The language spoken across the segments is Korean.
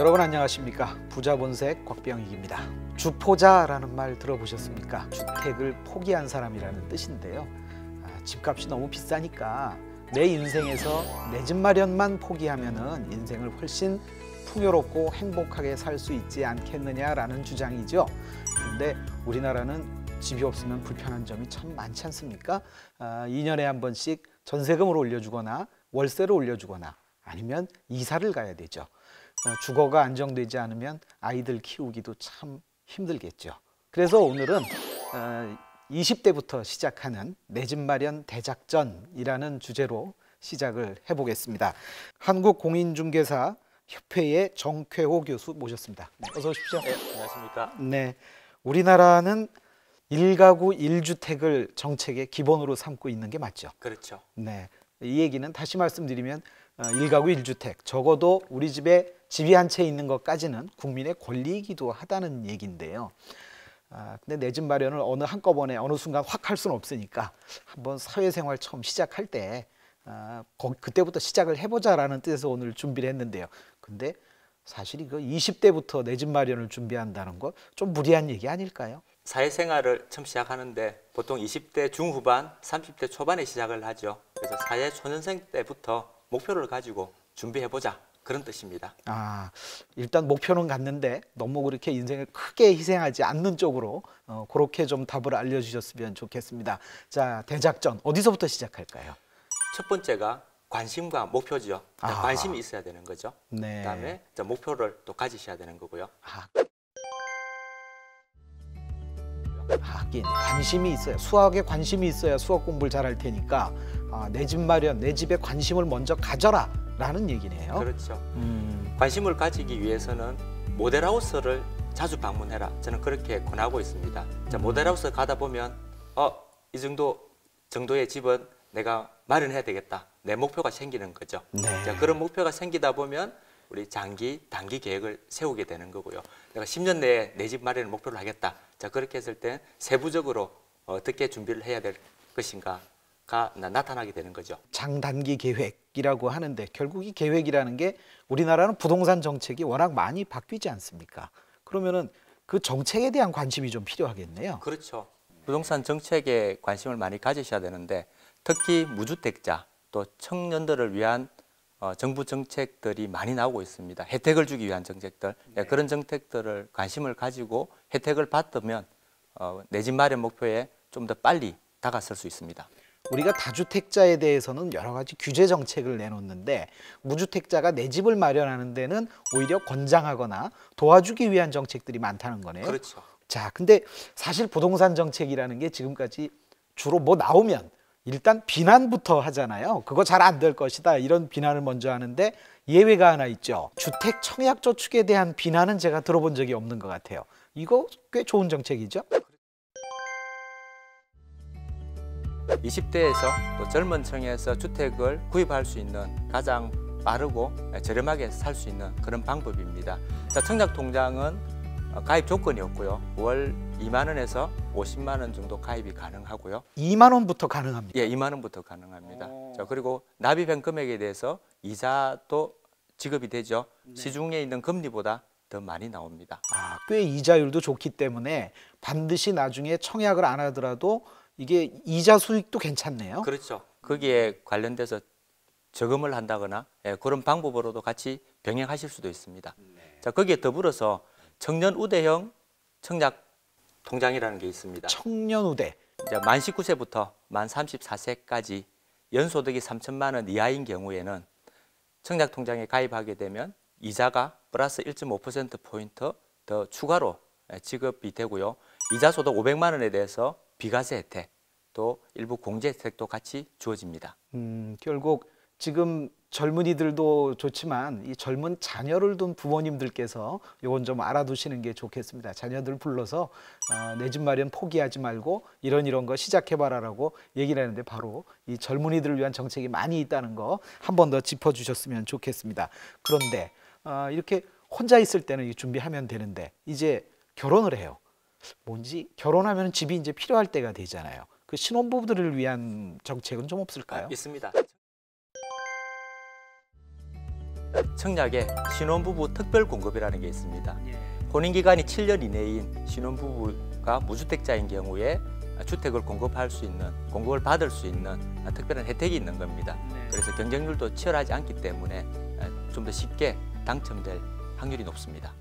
여러분 안녕하십니까? 부자본색 곽병익입니다. 주포자라는 말 들어보셨습니까? 주택을 포기한 사람이라는 뜻인데요. 집값이 너무 비싸니까 내 인생에서 내 집 마련만 포기하면은 인생을 훨씬 풍요롭고 행복하게 살 수 있지 않겠느냐라는 주장이죠. 그런데 우리나라는 집이 없으면 불편한 점이 참 많지 않습니까? 2년에 한 번씩 전세금을 올려주거나 월세를 올려주거나 아니면 이사를 가야 되죠. 주거가 안정되지 않으면 아이들 키우기도 참 힘들겠죠. 그래서 오늘은 20대부터 시작하는 내 집 마련 대작전이라는 주제로 시작을 해보겠습니다. 한국공인중개사 협회의 정쾌호 교수 모셨습니다. 네, 어서 오십시오. 네, 안녕하십니까. 네, 우리나라는 1가구 1주택을 정책의 기본으로 삼고 있는 게 맞죠? 그렇죠. 네, 이 얘기는 다시 말씀드리면 1가구 1주택, 적어도 우리 집에 집이 한 채 있는 것까지는 국민의 권리이기도 하다는 얘기인데요. 근데 내 집 마련을 한꺼번에 어느 순간 확 할 수는 없으니까 한번 사회생활 처음 시작할 때 그때부터 시작을 해보자라는 뜻에서 오늘 준비를 했는데요. 근데 사실 이거 20대부터 내 집 마련을 준비한다는 거 좀 무리한 얘기 아닐까요? 사회생활을 처음 시작하는데 보통 20대 중후반, 30대 초반에 시작을 하죠. 그래서 사회초년생 때부터 목표를 가지고 준비해보자, 그런 뜻입니다. 일단 목표는 갔는데 너무 그렇게 인생을 크게 희생하지 않는 쪽으로 그렇게 좀 답을 알려주셨으면 좋겠습니다. 자, 대작전 어디서부터 시작할까요? 첫 번째가 관심과 목표죠. 관심이 있어야 되는 거죠. 네. 그다음에 목표를 또 가지셔야 되는 거고요. 하긴 관심이 있어야, 수학에 관심이 있어야 수학 공부를 잘할 테니까 내 집 마련, 내 집에 관심을 먼저 가져라 라는 얘기네요. 그렇죠. 관심을 가지기 위해서는 모델하우스를 자주 방문해라, 저는 그렇게 권하고 있습니다. 자, 모델하우스 가다 보면 이 정도의 집은 내가 마련해야 되겠다, 내 목표가 생기는 거죠. 네. 자, 그런 목표가 생기다 보면 우리 장기, 단기 계획을 세우게 되는 거고요. 내가 10년 내에 내 집 마련을 목표로 하겠다. 자, 그렇게 했을 때 세부적으로 어떻게 준비를 해야 될 것인가가 나타나게 되는 거죠. 장단기 계획이라고 하는데 결국 이 계획이라는 게 우리나라는 부동산 정책이 워낙 많이 바뀌지 않습니까? 그러면은 그 정책에 대한 관심이 좀 필요하겠네요. 그렇죠. 부동산 정책에 관심을 많이 가지셔야 되는데 특히 무주택자 또 청년들을 위한 정부 정책들이 많이 나오고 있습니다. 혜택을 주기 위한 정책들, 네. 그런 정책들을 관심을 가지고 혜택을 받으면 내 집 마련 목표에 좀 더 빨리 다가설 수 있습니다. 우리가 다주택자에 대해서는 여러 가지 규제 정책을 내놓는데 무주택자가 내 집을 마련하는 데는 오히려 권장하거나 도와주기 위한 정책들이 많다는 거네요. 그렇죠. 자, 근데 사실 부동산 정책이라는 게 지금까지 주로 뭐 나오면 일단 비난부터 하잖아요. 그거 잘 안 될 것이다, 이런 비난을 먼저 하는데 예외가 하나 있죠. 주택 청약저축에 대한 비난은 제가 들어본 적이 없는 것 같아요. 이거 꽤 좋은 정책이죠? 20대에서 또 젊은 층에서 주택을 구입할 수 있는 가장 빠르고 저렴하게 살 수 있는 그런 방법입니다. 자, 청약통장은 가입 조건이 없고요. 월 2만 원에서 50만 원 정도 가입이 가능하고요. 2만 원부터 가능합니다. 예, 2만 원부터 가능합니다. 자, 그리고 납입한 금액에 대해서 이자도 지급이 되죠. 네. 시중에 있는 금리보다 더 많이 나옵니다. 꽤 이자율도 좋기 때문에 반드시 나중에 청약을 안 하더라도 이게 이자 수익도 괜찮네요. 그렇죠. 거기에 관련돼서 저금을 한다거나 그런 방법으로도 같이 병행하실 수도 있습니다. 네. 자, 거기에 더불어서 청년 우대형 청약 통장이라는 게 있습니다. 청년 우대. 이제 만 19세부터 만 34세까지 연소득이 3천만 원 이하인 경우에는 청약 통장에 가입하게 되면 이자가 플러스 1.5%포인트 더 추가로 지급이 되고요. 이자소득 500만 원에 대해서 비과세 혜택, 또 일부 공제 혜택도 같이 주어집니다. 결국 지금 젊은이들도 좋지만 이 젊은 자녀를 둔 부모님들께서 이건 좀 알아두시는 게 좋겠습니다. 자녀들 불러서 내 집 마련 포기하지 말고 이런 거 시작해봐라라고 얘기를 하는데 바로 이 젊은이들을 위한 정책이 많이 있다는 거 한 번 더 짚어주셨으면 좋겠습니다. 그런데 이렇게 혼자 있을 때는 준비하면 되는데 이제 결혼을 해요. 뭔지 결혼하면 집이 이제 필요할 때가 되잖아요. 그 신혼부부들을 위한 정책은 좀 없을까요? 있습니다. 청약에 신혼부부 특별 공급이라는 게 있습니다. 혼인기간이 7년 이내인 신혼부부가 무주택자인 경우에 주택을 공급을 받을 수 있는 특별한 혜택이 있는 겁니다. 그래서 경쟁률도 치열하지 않기 때문에 좀 더 쉽게 당첨될 확률이 높습니다.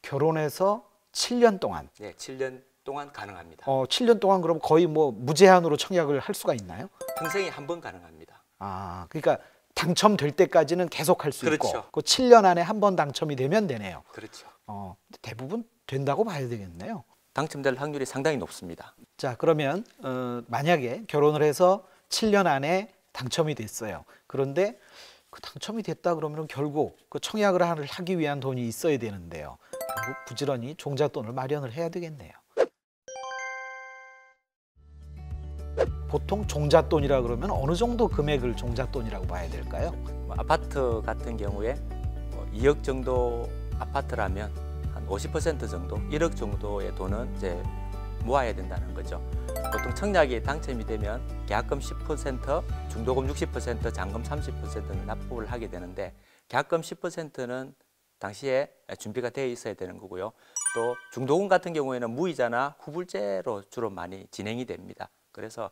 결혼해서 7년 동안. 네, 7년 동안 가능합니다. 7년 동안 그럼 거의 뭐 무제한으로 청약을 할 수가 있나요? 평생에 한 번 가능합니다. 아, 그러니까 당첨될 때까지는 계속 할 수 그렇죠. 있고 그 7년 안에 한 번 당첨이 되면 되네요. 그렇죠. 대부분 된다고 봐야 되겠네요. 당첨될 확률이 상당히 높습니다. 자, 그러면 만약에 결혼을 해서 7년 안에 당첨이 됐어요. 그런데 그 당첨이 됐다 그러면 결국 그 청약을 하기 위한 돈이 있어야 되는데요. 결국 부지런히 종잣돈을 마련을 해야 되겠네요. 보통 종잣돈이라 그러면 어느 정도 금액을 종잣돈이라고 봐야 될까요? 아파트 같은 경우에 2억 정도 아파트라면 한 50% 정도, 1억 정도의 돈은 이제 모아야 된다는 거죠. 보통 청약이 당첨이 되면 계약금 10%, 중도금 60%, 잔금 30%는 납부를 하게 되는데 계약금 10%는 당시에 준비가 되어 있어야 되는 거고요. 또 중도금 같은 경우에는 무이자나 후불제로 주로 많이 진행이 됩니다. 그래서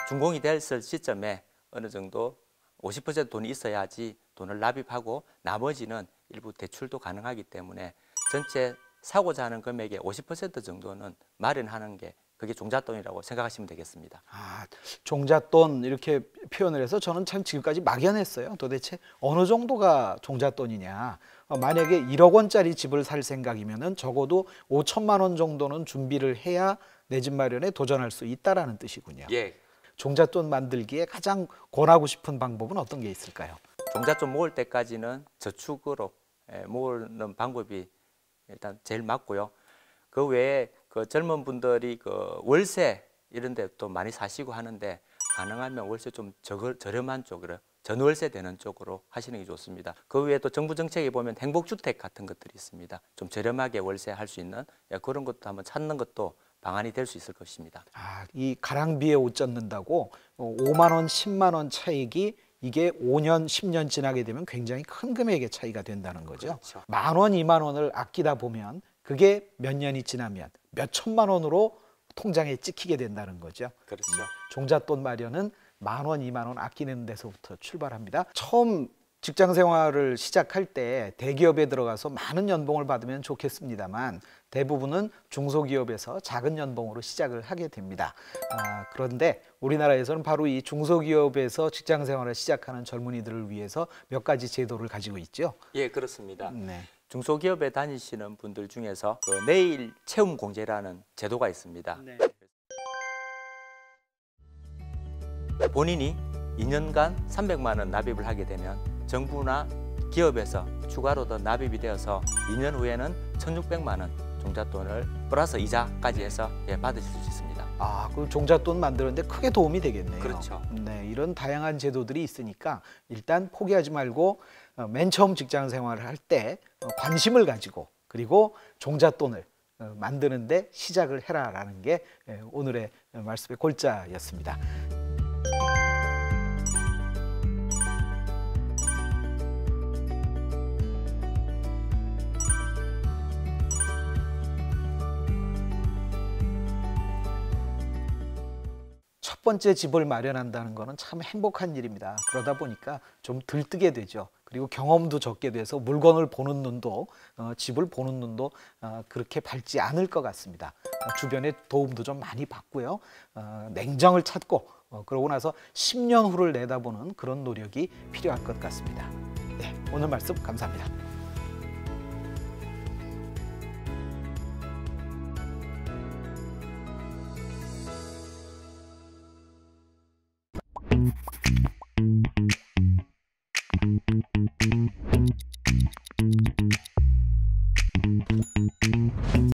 준공이 됐을 시점에 어느 정도 50% 돈이 있어야지 돈을 납입하고 나머지는 일부 대출도 가능하기 때문에 전체 사고자 하는 금액의 50% 정도는 마련하는 게 그게 종잣돈이라고 생각하시면 되겠습니다. 아, 종잣돈 이렇게 표현을 해서 저는 참 지금까지 막연했어요. 도대체 어느 정도가 종잣돈이냐. 만약에 1억 원짜리 집을 살 생각이면은 적어도 5천만 원 정도는 준비를 해야 내 집 마련에 도전할 수 있다라는 뜻이군요. 예. 종잣돈 만들기에 가장 권하고 싶은 방법은 어떤 게 있을까요? 종잣돈 모을 때까지는 저축으로 모으는 방법이 일단 제일 맞고요. 그 외에 그 젊은 분들이 그 월세 이런 데 또 많이 사시고 하는데 가능하면 월세 좀 저렴한 쪽으로 전월세 되는 쪽으로 하시는 게 좋습니다. 그 외에 또 정부 정책에 보면 행복주택 같은 것들이 있습니다. 좀 저렴하게 월세할 수 있는 그런 것도 한번 찾는 것도 방안이 될 수 있을 것입니다. 아, 이 가랑비에 옷 젖는다고 5만 원, 10만 원 차익이 이게 5년, 10년 지나게 되면 굉장히 큰 금액의 차이가 된다는 거죠. 그렇죠. 1만 원, 2만 원을 아끼다 보면 그게 몇 년이 지나면 몇 천만 원으로 통장에 찍히게 된다는 거죠. 그렇죠. 종잣돈 마련은 1만 원, 2만 원 아끼는 데서부터 출발합니다. 처음 직장 생활을 시작할 때 대기업에 들어가서 많은 연봉을 받으면 좋겠습니다만 대부분은 중소기업에서 작은 연봉으로 시작을 하게 됩니다. 그런데 우리나라에서는 바로 이 중소기업에서 직장 생활을 시작하는 젊은이들을 위해서 몇 가지 제도를 가지고 있죠. 예, 그렇습니다. 네. 중소기업에 다니시는 분들 중에서 그 내일 채움 공제라는 제도가 있습니다. 네. 본인이 2년간 300만 원 납입을 하게 되면 정부나 기업에서 추가로 더 납입이 되어서 2년 후에는 1,600만 원 종잣돈을 플러스 이자까지 해서 받으실 수 있습니다. 아, 그 종잣돈 만드는데 크게 도움이 되겠네요. 그렇죠. 네, 이런 다양한 제도들이 있으니까 일단 포기하지 말고 맨 처음 직장 생활을 할 때 관심을 가지고 그리고 종잣돈을 만드는데 시작을 해라라는 게 오늘의 말씀의 골자였습니다. 첫 번째 집을 마련한다는 것은 참 행복한 일입니다. 그러다 보니까 좀 들뜨게 되죠. 그리고 경험도 적게 돼서 물건을 보는 눈도 집을 보는 눈도 그렇게 밝지 않을 것 같습니다. 주변의 도움도 좀 많이 받고요. 냉정을 찾고 그러고 나서 10년 후를 내다보는 그런 노력이 필요할 것 같습니다. 네, 오늘 말씀 감사합니다.